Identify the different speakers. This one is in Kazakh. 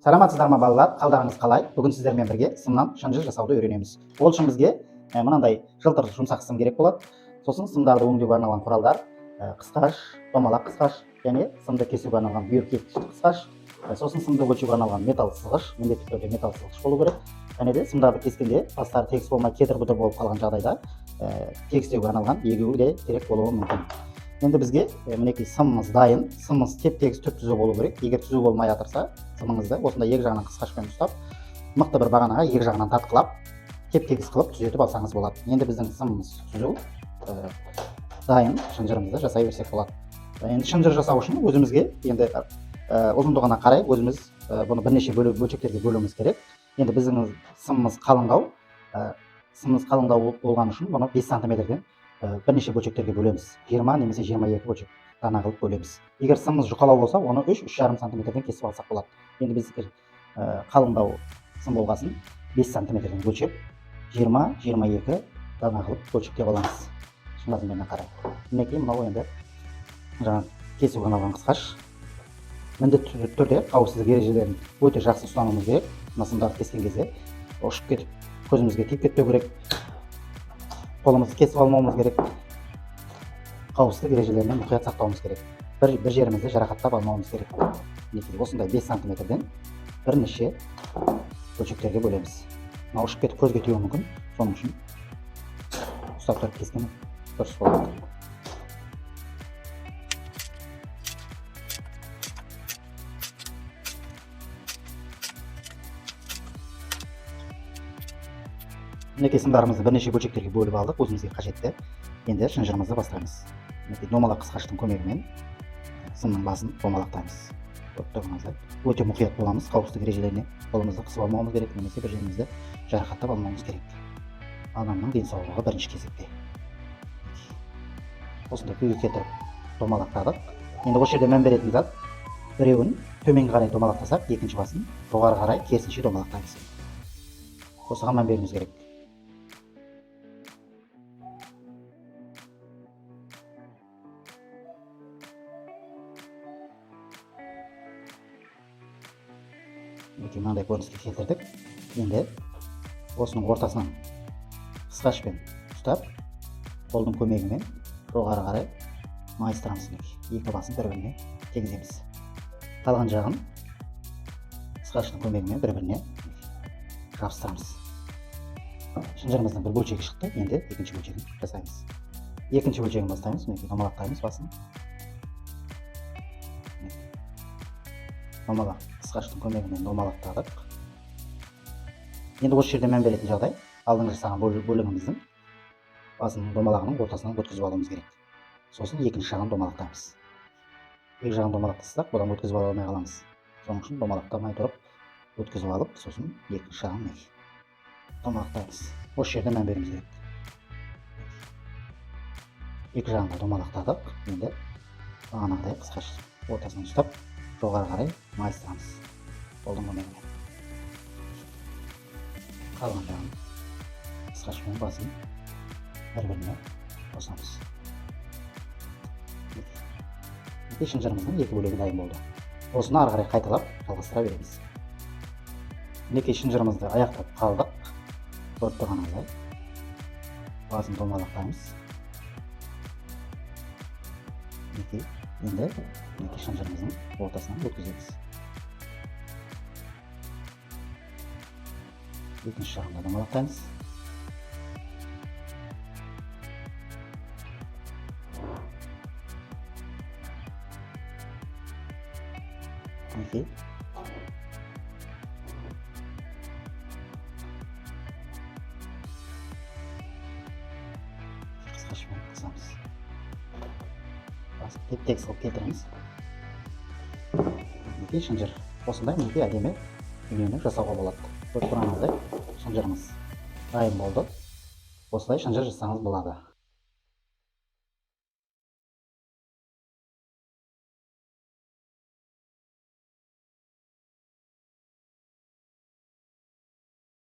Speaker 1: Саламатсыздар ма балалар? Қалдарыңыз қалай? Бүгін сіздермен бірге сымнан шынжыр жасауды үйренеміз. Ол үшін бізге мынандай жылтыр жұмсақ сым керек болады. Сосын сымдарды өңдеуге арналған құралдар: қысқаш, домалақ қысқаш және сымды кесуге арналған бүйіркеткіш қысқаш. Сосын сымды өлшеуге арналған металл сызғыш, міндетті түрде металл сызғыш болу керек. Және де сымдарды кескенде бастары тегіс болмай кедір бұдыр болып қалған жағдайда тегістеуге арналған егеу де керек болуы мүмкін. Енді бізге мінекей сымымыз дайын. Сымымыз теп-тегіс түп түзу болу керек. Егер түзу болмай жатырса, сымыңызды осындай екі жағынан қысқашпен ұстап, мықты бір бағанаға екі жағынан тартқылап, теп-тегіс қылып түзетіп алсаңыз болады. Енді біздің сымымыз түзу, дайын, шынжырымызды жасай берсек болады. Енді шынжыр жасау үшін өзімізге енді ұзындығына қарай өзіміз бұны бірнеше бөлшектерге бөлуіміз керек. Енді біздің сымымыз қалыңдау, болған үшін бұны 5 сантиметрден бірнеше бөлшектерге бөлеміз. 20 немесе 22 бөлшек дана қылып бөлеміз. Егер сымымыз жұқалау болса, оны 3-3,5 сантиметрден кесіп алсақ болады. Енді біз қалыңдау сым болғасын 5 сантиметрден бөлшек 20-22 дана қылып бөлшектеп аламыз. Шын размеріне қарай. Мінекей мынау енді жаңа кесуге арналған қысқаш. Міндетті түрде қауіпсіздік ережелерін өте жақсы ұстануымыз керек. Мына сымдарды кескен кезде ұшып кетіп көзімізге тиіп кетпеу керек. Қолымызды кесіп алмауымыз керек. Қауіпсіздік ережелеріне мұқият сақтауымыз керек. Бір жерімізді жарақаттап алмауымыз керек. Осындай 5 сантиметрден бірнеше бөлшектерге бөлеміз. Мына ұшып кетіп көзге тиюі мүмкін. Соның үшін ұстап тұрып кескен дұрыс болады. Мінекей сымдарымызды бірнеше бөлшектерге бөліп алдық, өзімізге қажетті. Енді шынжырымызды бастаймыз. Домалақ қысқаштың көмегімен сымның басын домалақтаймыз. Өте мұқият боламыз, қауіпсіздік ережелеріне қолымызды қысып алмауымыз керек, немесе бір жерімізді жарақаттап алмауымыз керек. Адамның денсаулығы бірінші кезекте. Осындай күйге келтіріп домалақтадық. Енді осы жерде мән беретін зат, біреуін төменге қарай домалақтасақ, екінші басын жоғары қарай керісінше домалақтаймыз. Осыған мән беруіміз керек. Мынандай көрініске келтірдік. Енді осының ортасынан қысқашпен ұстап, қолдың көмегімен жоғары қарай майыстырамыз. Екі басын бір-біріне тегіземіз. Қалған жағын қысқаштың көмегімен бір-біріне жабыстырамыз. Шынжырымыздың бір бөлшегі шықты. Енді екінші бөлшегін жасаймыз. Екінші бөлшегін бастаймыз. Домалақтаймыз басын. Домалақ қысқаштың көмегімен домалақтадық. Енді осы жерде мән беретін жағдай, алдыңғы жасаған бөлігіміздің басының домалағының ортасынан өткізіп алуымыз керек. Сосын екінші жағын домалақтаймыз. Екі жағын домалақтасақ, бұдан өткізіп ала алмай қаламыз. Соның үшін домалақтамай тұрып, өткізіп алып, сосын екінші жағын домалақтаймыз. Осы жерде мән беруіміз керек. Екі жағын да домалақтадық. Енді бағанағыдай қысқаш ортасынан ұстап, жоғары қарай майыстырамыз. Қолдың көмегімен. Қалған жағын қысқашпен басын бір-біріне қосамыз. Шынжырымыздың екі бөлігі дайын болды. Осыны ары қарай қайталап жалғастыра береміз. Мінекей шынжырымызды аяқтап қалдық. Көріп тұрғаныңыздай басын домалақтаймыз. Енді шынжырымыздың ортасынан өткіземіз. Екінші жағын да домалақтаймыз. Қысқашпен қысамыз. Теп-тегіс қылып келтіреміз. Шынжыр осындай әдемі дүниені жасауға болады. Көріп тұрғаныңыздай шынжырымыз дайын болды. Осылай шынжыр жасаңыз болады.